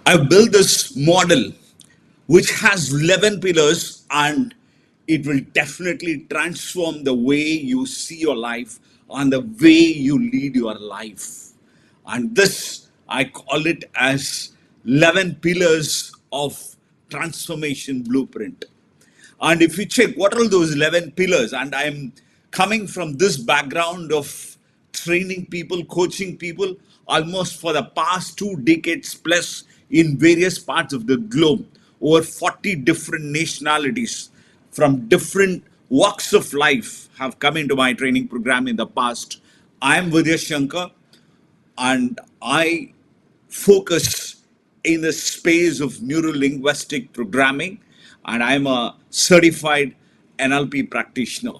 I've built this model which has 11 pillars, and it will definitely transform the way you see your life and the way you lead your life. And this, I call it as 11 pillars of transformation blueprint. And if you check what are those 11 pillars, and I'm coming from this background of training people, coaching people almost for the past 2 decades plus in various parts of the globe, over 40 different nationalities from different walks of life have come into my training program in the past. I am Vidya Shankar, and I focus in the space of neuro-linguistic programming, and I'm a certified NLP practitioner.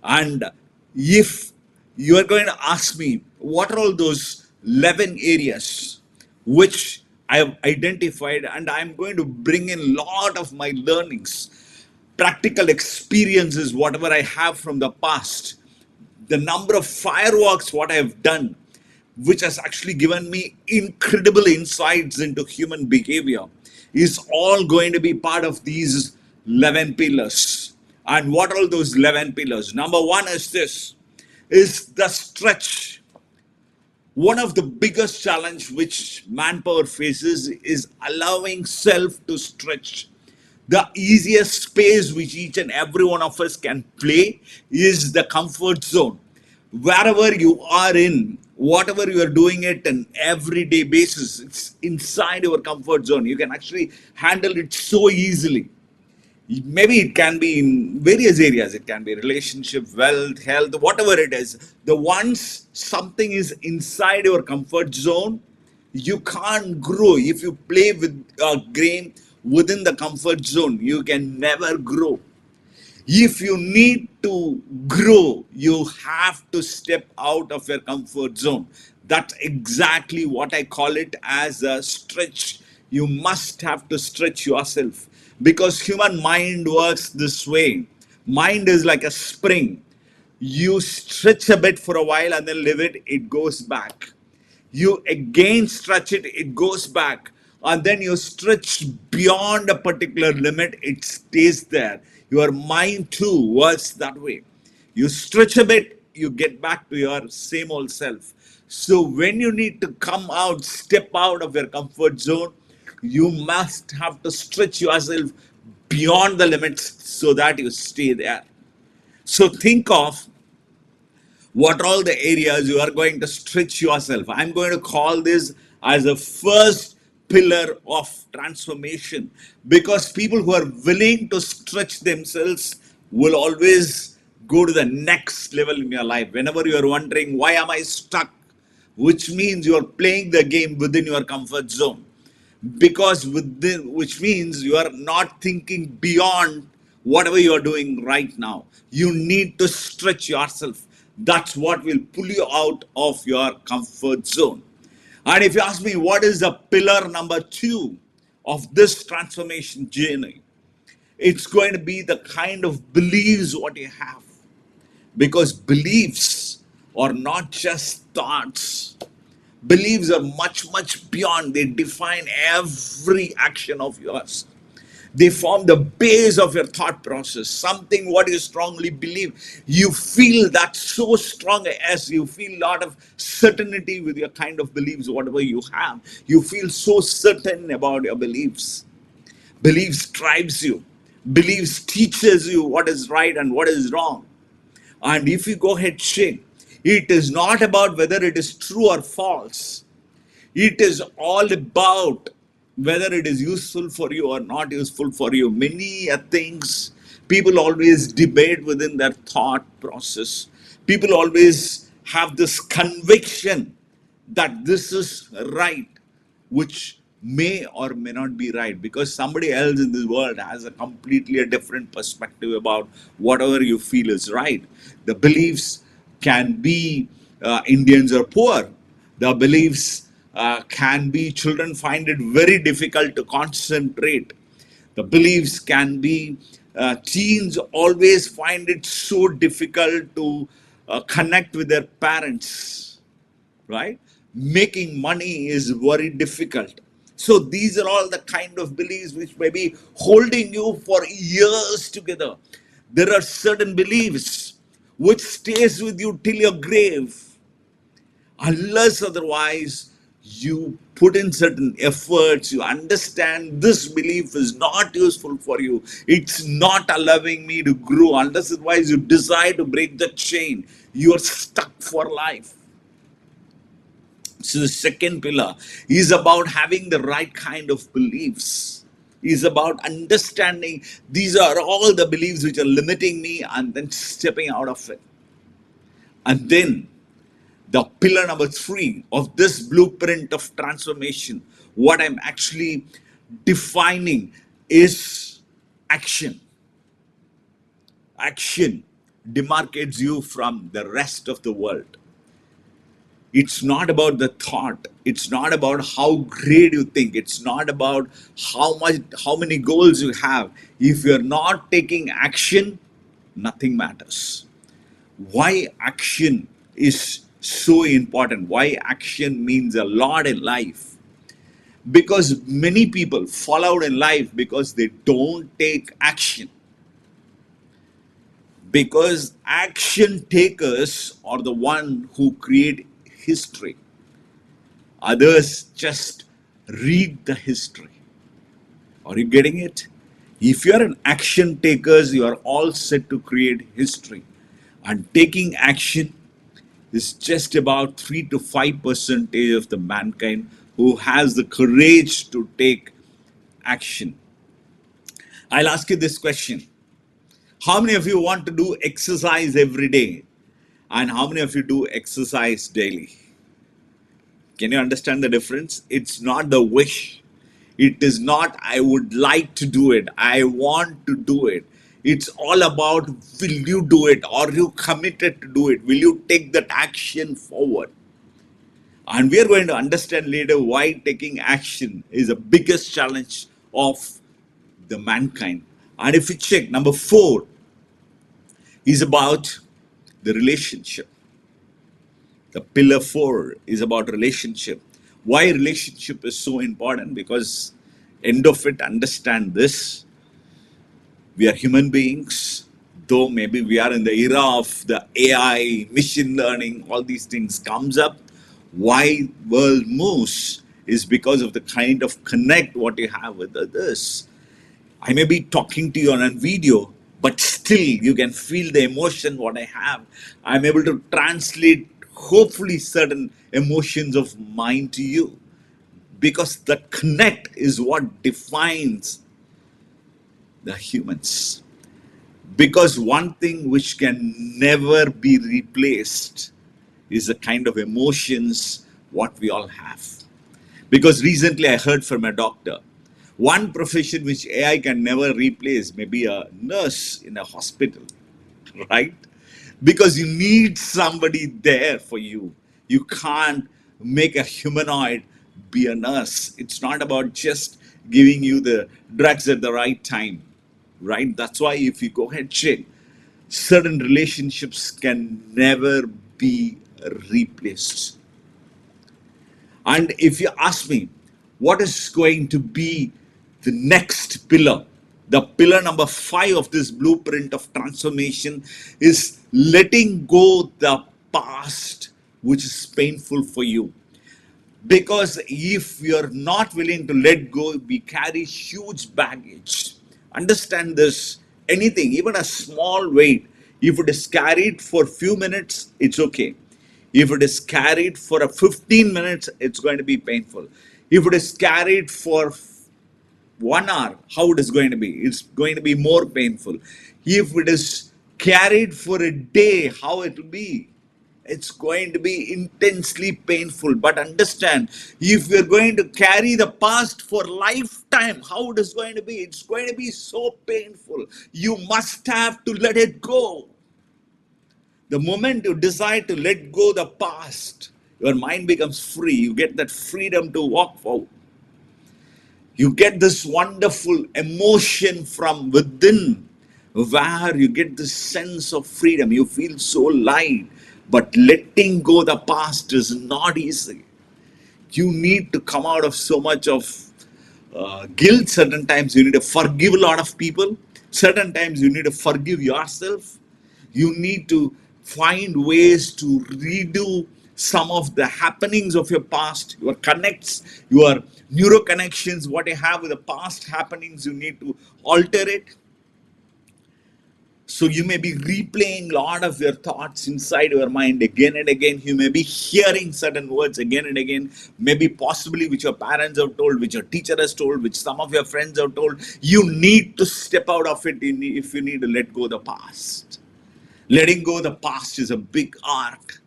And if you are going to ask me what are all those 11 areas which I have identified, and I'm going to bring in a lot of my learnings, practical experiences, whatever I have from the past, the number of fireworks, what I have done, which has actually given me incredible insights into human behavior, is all going to be part of these 11 pillars. And what are those 11 pillars? Number one is this, is the stretch. One of the biggest challenge which manpower faces is allowing self to stretch. The easiest space which each and every one of us can play is the comfort zone. Wherever you are in, whatever you are doing it an everyday basis, it's inside your comfort zone. You can actually handle it so easily. Maybe it can be in various areas. It can be relationship, wealth, health, whatever it is. The once something is inside your comfort zone, you can't grow. If you play with a game within the comfort zone, you can never grow. If you need to grow, you have to step out of your comfort zone. That's exactly what I call it as a stretch. You must have to stretch yourself because human mind works this way. Mind is like a spring. You stretch a bit for a while and then leave it, it goes back. You again stretch it, it goes back. And then you stretch beyond a particular limit, it stays there. Your mind too works that way. You stretch a bit, you get back to your same old self. So when you need to come out, step out of your comfort zone, you must have to stretch yourself beyond the limits so that you stay there. So think of what are all the areas you are going to stretch yourself. I'm going to call this as a first pillar of transformation, because people who are willing to stretch themselves will always go to the next level in your life. Whenever you are wondering, why am I stuck? Which means you are playing the game within your comfort zone, because within, which means you are not thinking beyond whatever you are doing right now. You need to stretch yourself. That's what will pull you out of your comfort zone. And if you ask me what is the pillar number two of this transformation journey, it's going to be the kind of beliefs what you have, because beliefs are not just thoughts. Beliefs are much, much beyond. They define every action of yours. They form the base of your thought process. Something what you strongly believe. You feel that so strong as you feel a lot of certainty with your kind of beliefs, whatever you have. You feel so certain about your beliefs. Beliefs drives you. Beliefs teaches you what is right and what is wrong. And if you go ahead check, it is not about whether it is true or false. It is all about whether it is useful for you or not useful for you. Many things people always debate within their thought process. People always have this conviction that this is right, which may or may not be right, because somebody else in this world has a completely a different perspective about whatever you feel is right. The beliefs can be Indians are poor. The beliefs can be children find it very difficult to concentrate. The beliefs can be teens always find it so difficult to connect with their parents, right? Making money is very difficult. So these are all the kind of beliefs which may be holding you for years together. There are certain beliefs which stays with you till your grave. Unless otherwise you put in certain efforts, you understand this belief is not useful for you, it's not allowing me to grow. Unless otherwise you decide to break the chain, you are stuck for life. So the second pillar is about having the right kind of beliefs, is about understanding these are all the beliefs which are limiting me and then stepping out of it. And then the pillar number 3 of this blueprint of transformation, what I'm actually defining is action. Action demarcates you from the rest of the world. It's not about the thought. It's not about how great you think. It's not about how many goals you have. If you're not taking action, nothing matters. Why action is so important, why action means a lot in life. Because many people fall out in life because they don't take action. Because action takers are the one who create history. Others just read the history. Are you getting it? If you are an action takers, you are all set to create history. And taking action is just about 3 to 5% of the mankind who has the courage to take action. I'll ask you this question. How many of you want to do exercise every day? And how many of you do exercise daily? Can you understand the difference? It's not the wish. It is not, I would like to do it, I want to do it. It's all about, will you do it? Are you committed to do it? Will you take that action forward? And we are going to understand later why taking action is the biggest challenge of the mankind. And if you check, number 4 is about the relationship. The pillar 4 is about relationship. Why relationship is so important? Because end of it, understand this. We are human beings, though maybe we are in the era of the AI, machine learning, all these things comes up. Why world moves is because of the kind of connect what you have with others. I may be talking to you on a video, but still you can feel the emotion what I have. I'm able to translate hopefully certain emotions of mine to you, because the connect is what defines the humans. Because one thing which can never be replaced is the kind of emotions what we all have. Because recently I heard from a doctor, one profession which AI can never replace may be a nurse in a hospital, right? Because you need somebody there for you. You can't make a humanoid be a nurse. It's not about just giving you the drugs at the right time, right? That's why if you go ahead check, certain relationships can never be replaced. And if you ask me, what is going to be the next pillar? The pillar number 5 of this blueprint of transformation is letting go the past which is painful for you. Because if you're not willing to let go, we carry huge baggage. Understand this, anything, even a small weight, if it is carried for few minutes, it's okay. If it is carried for a 15 minutes, it's going to be painful. If it is carried for 1 hour, how it is going to be? It's going to be more painful. If it is carried for a day, how it will be? It's going to be intensely painful. But understand, if you're going to carry the past for lifetime, how it is going to be? It's going to be so painful. You must have to let it go. The moment you decide to let go the past, your mind becomes free. You get that freedom to walk forward. You get this wonderful emotion from within, where you get this sense of freedom. You feel so light. But letting go the past is not easy. You need to come out of so much of guilt. Certain times you need to forgive a lot of people. Certain times you need to forgive yourself. You need to find ways to redo some of the happenings of your past, your connects, your neuro connections, what you have with the past happenings. You need to alter it. So you may be replaying a lot of your thoughts inside your mind again and again. You may be hearing certain words again and again, maybe possibly which your parents have told, which your teacher has told, which some of your friends have told. You need to step out of it if you need to let go of the past. Letting go of the past is a big art.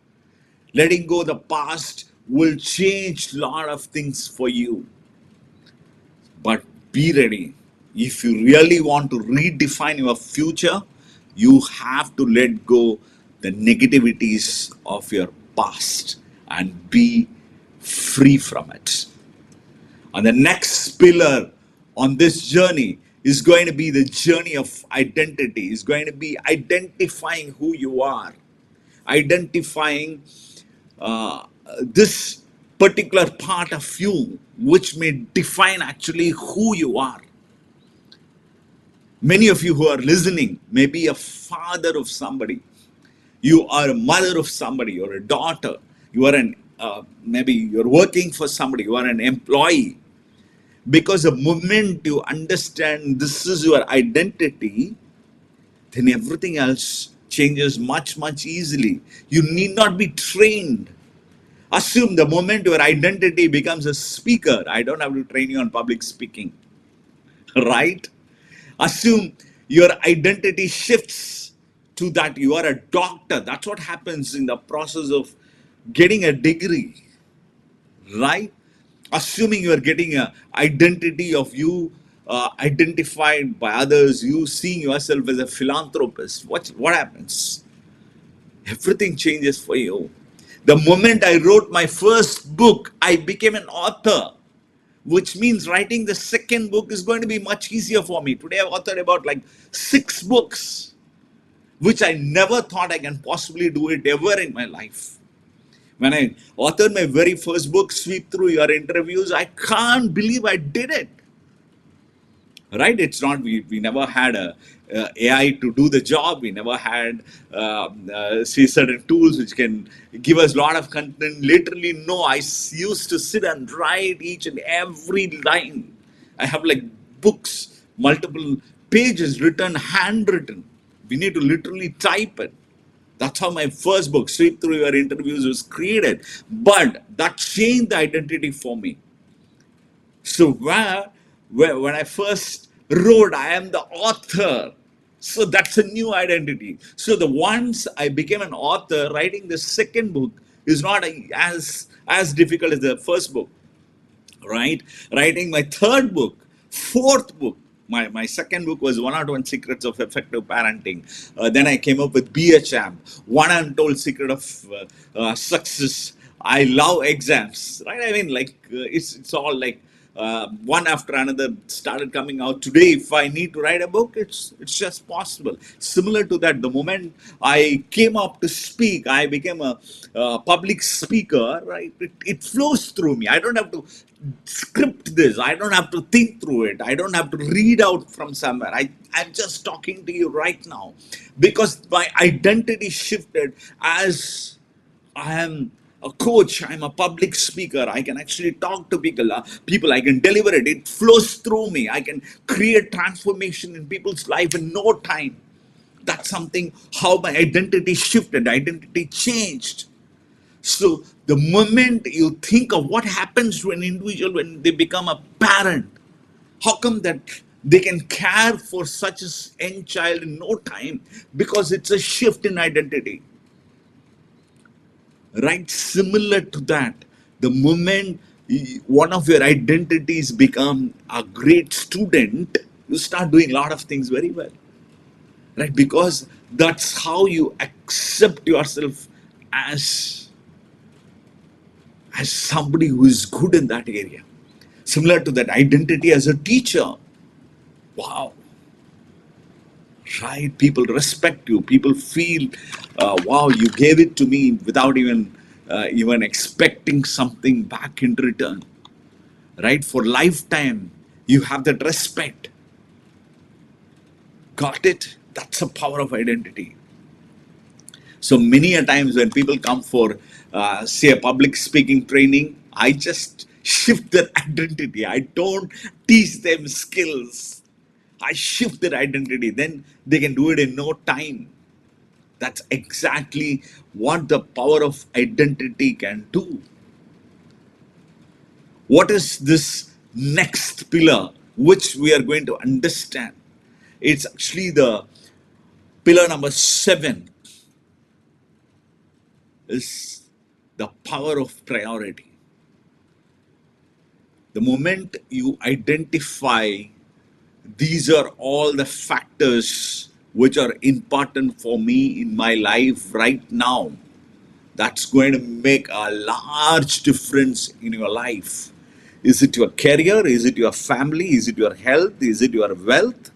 Letting go of the past will change a lot of things for you. But be ready. If you really want to redefine your future, you have to let go the negativities of your past and be free from it. And the next pillar on this journey is going to be the journey of identity. Is going to be identifying who you are, identifying this particular part of you which may define actually who you are. Many of you who are listening may be a father of somebody. You are a mother of somebody or a daughter. You are maybe you're working for somebody. You are an employee. Because the moment you understand this is your identity, then everything else changes much, much easily. You need not be trained. Assume the moment your identity becomes a speaker, I don't have to train you on public speaking, right? Assume your identity shifts to that you are a doctor. That's what happens in the process of getting a degree, right? Assuming you are getting an identity of you identified by others, you seeing yourself as a philanthropist, what happens? Everything changes for you. The moment I wrote my first book, I became an author, which means writing the second book is going to be much easier for me. Today I've authored about like 6 books, which I never thought I can possibly do it ever in my life. When I authored my very first book, Sweep Through Your Interviews, I can't believe I did it. Right? It's not, we never had a AI to do the job. We never had certain tools which can give us a lot of content. Literally, no, I used to sit and write each and every line. I have like books, multiple pages written, handwritten. We need to literally type it. That's how my first book, Sweep Through Your Interviews, was created. But that changed the identity for me. So when I first wrote, I am the author. So that's a new identity. So the once I became an author, writing the second book is not as difficult as the first book, right? Writing my third book, fourth book. My second book was 101 Secrets of Effective Parenting. Then I came up with Be a Champ, One Untold Secret of Success. I love exams, right? I mean, like it's all like one after another started coming out. Today, if I need to write a book, it's just possible. Similar to that, the moment I came up to speak, I became a public speaker, right? It flows through me. I don't have to script this. I don't have to think through it. I don't have to read out from somewhere. I'm just talking to you right now because my identity shifted as I am a coach, I'm a public speaker. I can actually talk to people. I can deliver it. It flows through me. I can create transformation in people's life in no time. That's something how my identity shifted, identity changed. So the moment you think of what happens to an individual when they become a parent, how come that they can care for such a young child in no time? Because it's a shift in identity. Right? Similar to that, the moment one of your identities become a great student, you start doing a lot of things very well. Right? Because that's how you accept yourself as somebody who is good in that area. Similar to that identity as a teacher. Wow. Right? People respect you. People feel, wow, you gave it to me without even expecting something back in return. Right? For lifetime, You have that respect. Got it? That's the power of identity. So many a times when people come for, say, a public speaking training, I just shift their identity. I don't teach them skills. I shift their identity. Then they can do it in no time. That's exactly what the power of identity can do. What is this next pillar which we are going to understand? It's actually the pillar number 7 is the power of priority. The moment you identify these are all the factors which are important for me in my life right now, that's going to make a large difference in your life. Is it your career? Is it your family? Is it your health? Is it your wealth?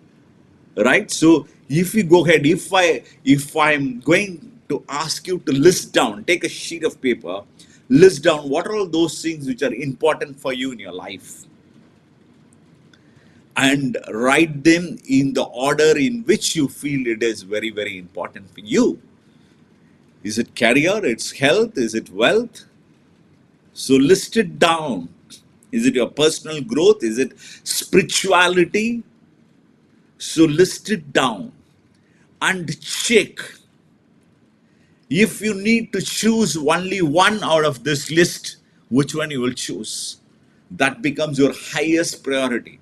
Right? So if you go ahead, if I'm going to ask you to list down, take a sheet of paper, list down what are all those things which are important for you in your life, and write them in the order in which you feel it is very, very important for you. Is it career? It's health? Is it wealth? So list it down. Is it your personal growth? Is it spirituality? So list it down and check. If you need to choose only one out of this list, which one you will choose? That becomes your highest priority.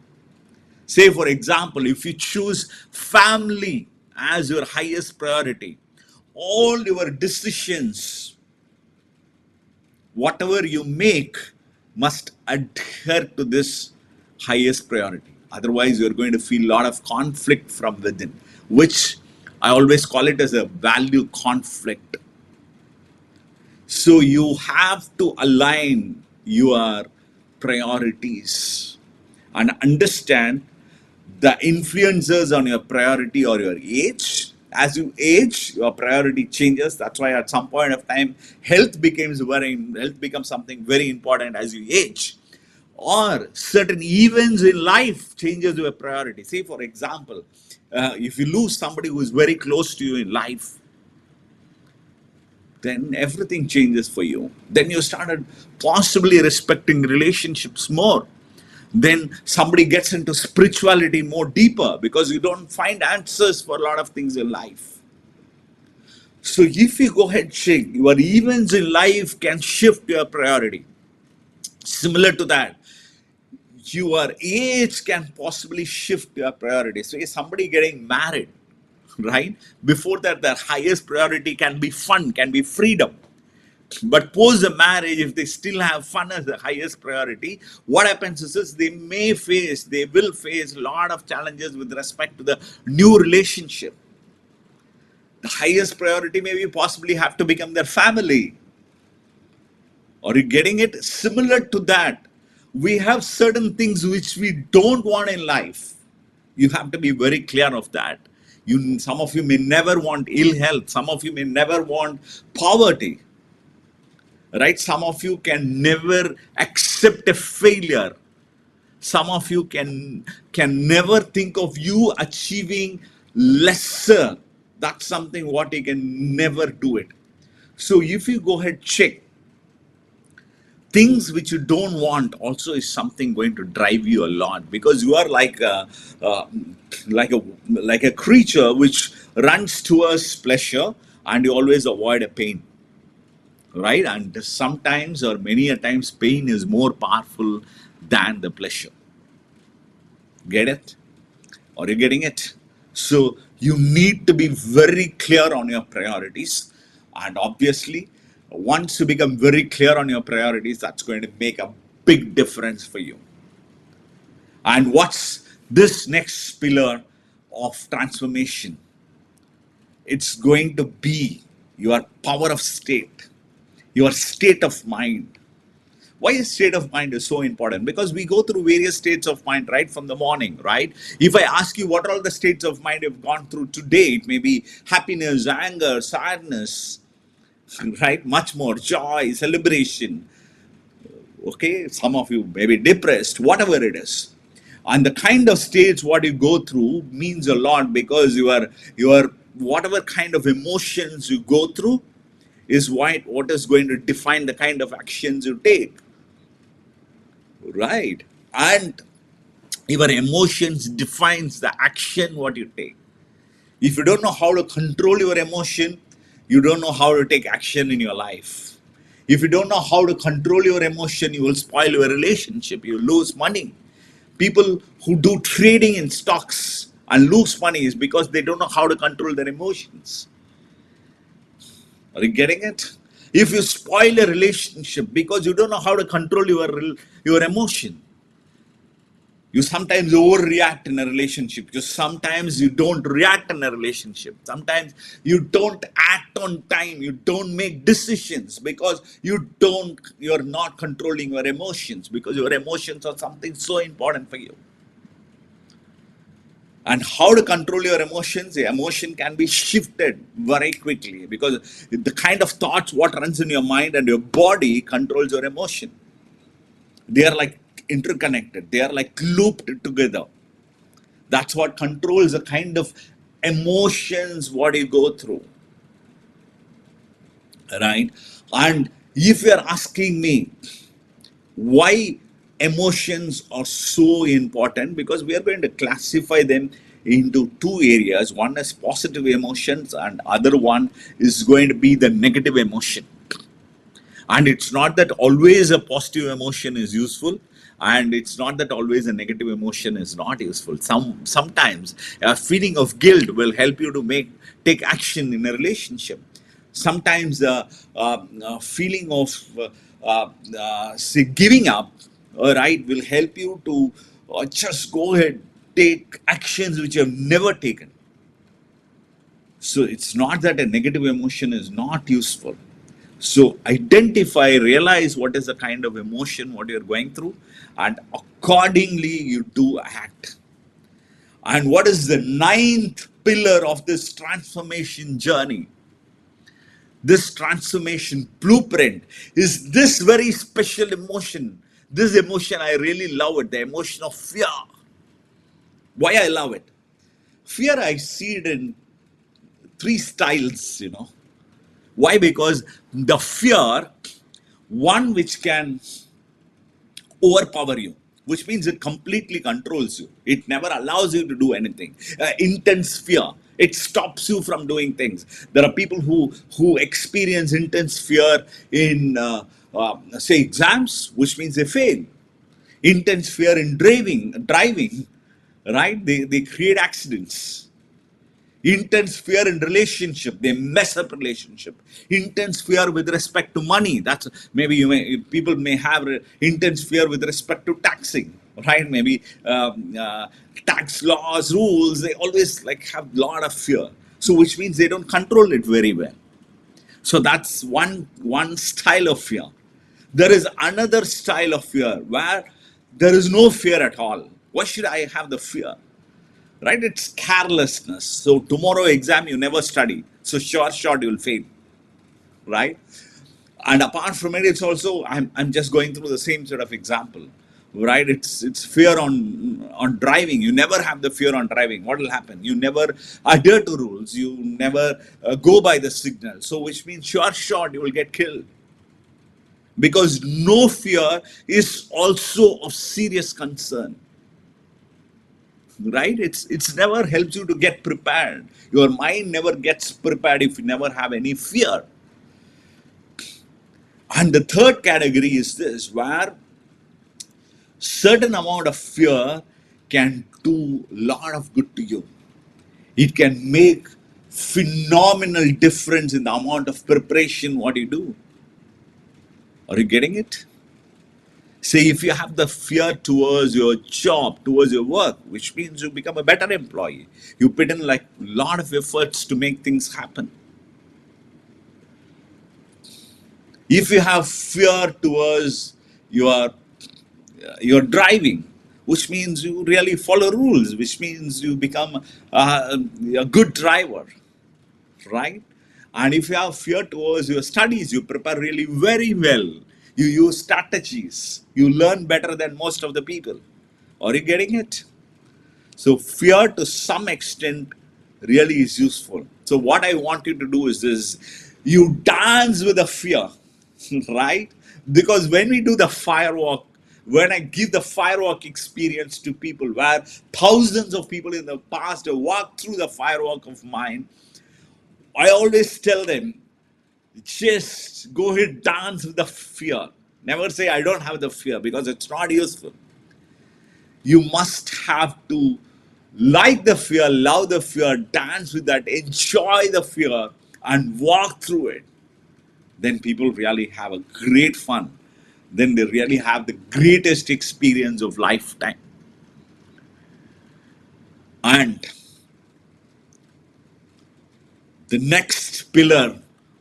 Say, for example, if you choose family as your highest priority, all your decisions, whatever you make, must adhere to this highest priority. Otherwise, you're going to feel a lot of conflict from within, which I always call it as a value conflict. So you have to align your priorities and understand the influences on your priority or your age. As you age, your priority changes. That's why at some point of time, health becomes something very important as you age. Or certain events in life changes your priority. Say, for example, if you lose somebody who is very close to you in life, then everything changes for you. Then you started possibly respecting relationships more. Then somebody gets into spirituality more deeper because you don't find answers for a lot of things in life. So if you go ahead, check, your events in life can shift your priority. Similar to that, your age can possibly shift your priority. So if somebody getting married, right? Before that, their highest priority can be fun, can be freedom. But post the marriage, if they still have fun as the highest priority, what happens is they will face a lot of challenges with respect to the new relationship. The highest priority maybe possibly have to become their family. Are you getting it? Similar to that, we have certain things which we don't want in life. You have to be very clear of that. Some of you may never want ill health. Some of you may never want poverty. Right? Some of you can never accept a failure. Some of you can never think of you achieving lesser. That's something what you can never do it. So if you go ahead, check things which you don't want also is something going to drive you a lot, because you are uh, like a creature which runs towards pleasure and you always avoid a pain, right? And sometimes or many a times pain is more powerful than the pleasure. Get it? Are you getting it? So you need to be very clear on your priorities, and obviously once you become very clear on your priorities, that's going to make a big difference for you. And what's this next pillar of transformation? It's going to be your power of state, your state of mind. Why is state of mind is so important? Because we go through various states of mind right from the morning, right? If I ask you what are all the states of mind you've gone through today, it may be happiness, anger, sadness, right? Much more joy, celebration. Okay, some of you may be depressed, whatever it is. And the kind of states what you go through means a lot, because your whatever kind of emotions you go through is what is going to define the kind of actions you take, right? And your emotions defines the action what you take. If you don't know how to control your emotion, you don't know how to take action in your life. If you don't know how to control your emotion, you will spoil your relationship, you lose money. People who do trading in stocks and lose money is because they don't know how to control their emotions. Are you getting it? If you spoil a relationship because you don't know how to control your emotion, you sometimes overreact in a relationship. You sometimes you don't react in a relationship. Sometimes you don't act on time. You don't make decisions because you're not controlling your emotions, because your emotions are something so important for you. And how to control your emotions? The emotion can be shifted very quickly, because the kind of thoughts what runs in your mind and your body controls your emotion. They are like interconnected. They are like looped together. That's what controls the kind of emotions what you go through, right? And if you are asking me why emotions are so important, because we are going to classify them into two areas. One is positive emotions, and other one is going to be the negative emotion. And it's not that always a positive emotion is useful, and it's not that always a negative emotion is not useful. Sometimes a feeling of guilt will help you to take action in a relationship. Sometimes a feeling of say giving up, all right, will help you to just go ahead, take actions which you have never taken. So it's not that a negative emotion is not useful. So identify, realize what is the kind of emotion what you're going through, and accordingly you do act. And what is the ninth pillar of this transformation journey? This transformation blueprint is this very special emotion. This emotion, I really love it, the emotion of fear. Why I love it? Fear, I see it in three styles. Why? Because the fear, one which can overpower you, which means it completely controls you. It never allows you to do anything. Intense fear, it stops you from doing things. There are people who experience intense fear in say exams, which means they fail. Intense fear in driving, right? They create accidents. Intense fear in relationship, they mess up relationship. Intense fear with respect to money, that's maybe people may have intense fear with respect to taxing, right? Maybe tax laws, rules, they always like have a lot of fear, so which means they don't control it very well. So that's one style of fear. There is another style of fear where there is no fear at all. Why should I have the fear? Right? It's carelessness. So tomorrow exam you never study, so short you'll fail, right? And apart from it, it's also I'm just going through the same sort of example, right? It's fear on driving. You never have the fear on driving. What will happen? You never adhere to rules. You never go by the signal. So which means short you will get killed, because no fear is also of serious concern, right? It's never helps you to get prepared. Your mind never gets prepared if you never have any fear. And the third category is this, where certain amount of fear can do a lot of good to you. It can make phenomenal difference in the amount of preparation what you do. Are you getting it? Say if you have the fear towards your job, towards your work, which means you become a better employee. You put in like a lot of efforts to make things happen. If you have fear towards your your driving, which means you really follow rules, which means you become a good driver, right? And if you have fear towards your studies, you prepare really very well. You use strategies. You learn better than most of the people, Are you getting it? So fear to some extent really is useful. So what I want you to do is this: you dance with the fear, right? Because when we do the firewalk, when I give the firewalk experience to people where thousands of people in the past have walked through the firewalk of mine, I always tell them, just go ahead, dance with the fear. Never say I don't have the fear, because it's not useful. You must have to like the fear, love the fear, dance with that, enjoy the fear, and walk through it. Then people really have a great fun. Then they really have the greatest experience of lifetime. And the next pillar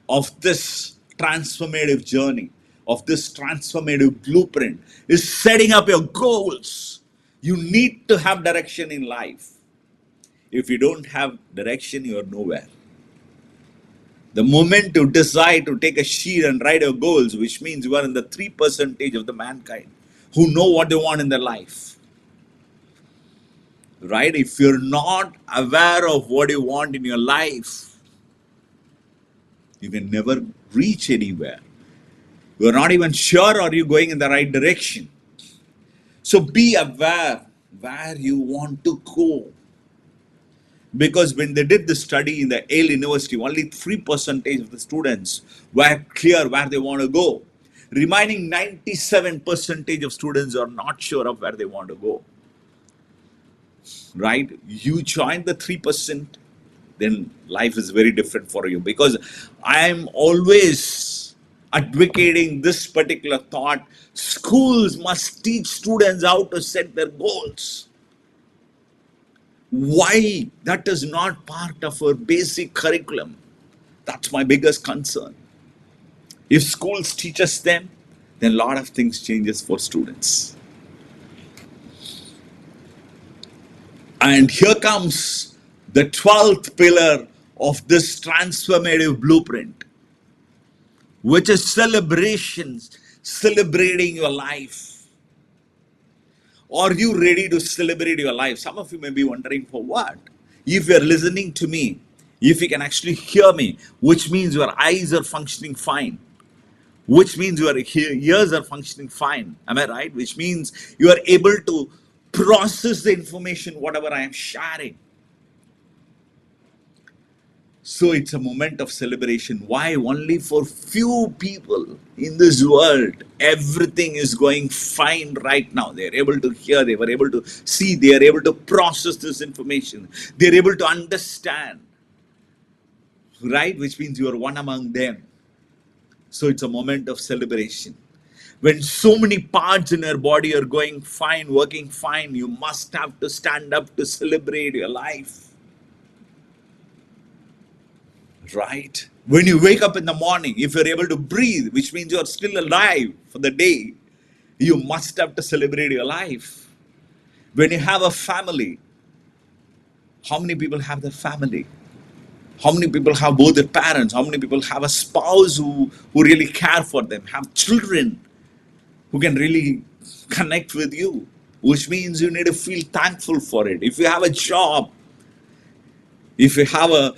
of this transformative journey, of this transformative blueprint, is setting up your goals. You need to have direction in life. If you don't have direction, you are nowhere. The moment you decide to take a sheet and write your goals, which means you are in the 3% of the mankind who know what they want in their life. Right? If you're not aware of what you want in your life, you can never reach anywhere. You're not even sure are you going in the right direction. So be aware where you want to go. Because when they did the study in the Yale University, only 3% of the students were clear where they want to go. Remaining 97% of students are not sure of where they want to go. Right? You join the 3%, then life is very different for you. Because I am always advocating this particular thought: schools must teach students how to set their goals. Why that is not part of our basic curriculum? That's my biggest concern. If schools teach us them, then a lot of things changes for students. And here comes the 12th pillar of this transformative blueprint, which is celebrations, celebrating your life. Are you ready to celebrate your life? Some of you may be wondering, for what? If you're listening to me, if you can actually hear me, which means your eyes are functioning fine, which means your ears are functioning fine. Am I right? Which means you are able to process the information, whatever I am sharing. So it's a moment of celebration. Why? Only for few people in this world, everything is going fine right now. They're able to hear, they were able to see, they are able to process this information. They're able to understand, right? Which means you are one among them. So it's a moment of celebration. When so many parts in your body are going fine, working fine, you must have to stand up to celebrate your life. Right? When you wake up in the morning, if you're able to breathe, which means you're still alive for the day, you must have to celebrate your life. When you have a family, how many people have their family? How many people have both their parents? How many people have a spouse who really care for them? Have children who can really connect with you? Which means you need to feel thankful for it. If you have a job, if you have a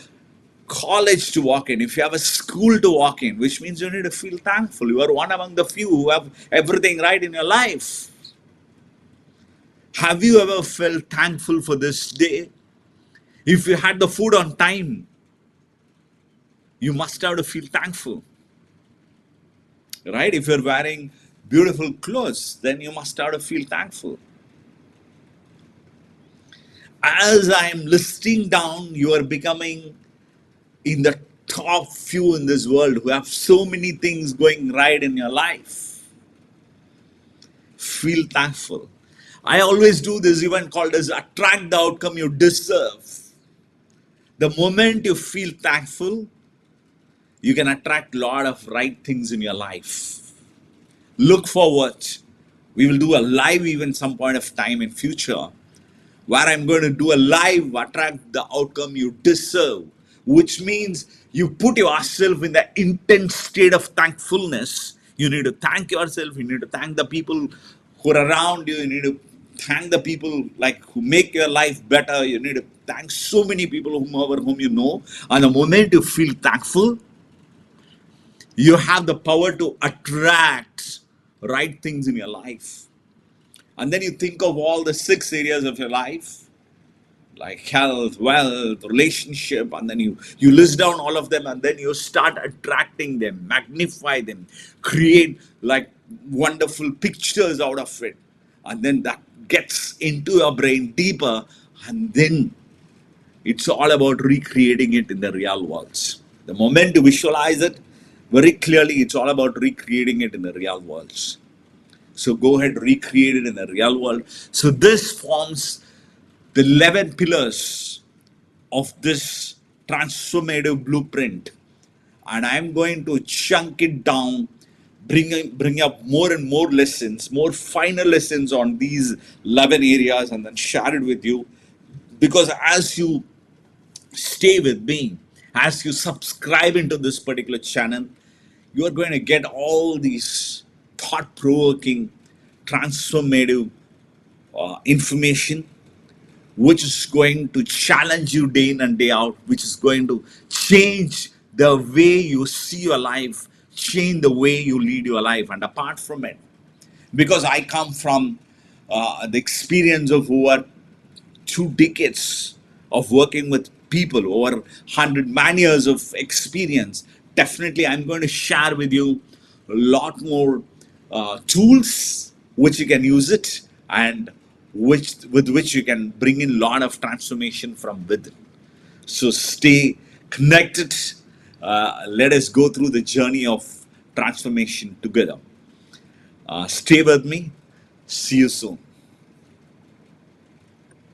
college to walk in, if you have a school to walk in, which means you need to feel thankful. You are one among the few who have everything right in your life. Have you ever felt thankful for this day? If you had the food on time, you must have to feel thankful. Right? If you're wearing beautiful clothes, then you must have to feel thankful. As I am listing down, you are becoming in the top few in this world who have so many things going right in your life. Feel thankful. I always do this event called as attract the outcome you deserve. The moment you feel thankful, you can attract a lot of right things in your life. Look forward. We will do a live event some point of time in future where I'm going to do a live attract the outcome you deserve, which means you put yourself in the intense state of thankfulness. You need to thank yourself. You need to thank the people who are around you. You need to thank the people like who make your life better. You need to thank so many people whom you know. And the moment you feel thankful, you have the power to attract right things in your life. And then you think of all the 6 areas of your life, like health, wealth, relationship, and then you list down all of them, and then you start attracting them, magnify them, create like wonderful pictures out of it, and then that gets into your brain deeper, and then it's all about recreating it in the real worlds. The moment you visualize it very clearly, it's all about recreating it in the real worlds. So go ahead, recreate it in the real world. So this forms the 11 pillars of this transformative blueprint. And I'm going to chunk it down, bring up more and more lessons, more finer lessons on these 11 areas, and then share it with you. Because as you stay with me, as you subscribe into this particular channel, you are going to get all these thought-provoking, transformative information, which is going to challenge you day in and day out, which is going to change the way you see your life, change the way you lead your life. And apart from it, because I come from the experience of over 2 decades of working with people, over 100 man years of experience, definitely I'm going to share with you a lot more tools which you can use it, and with which you can bring in a lot of transformation from within. So stay connected. Let us go through the journey of transformation together. Stay with me. See you soon.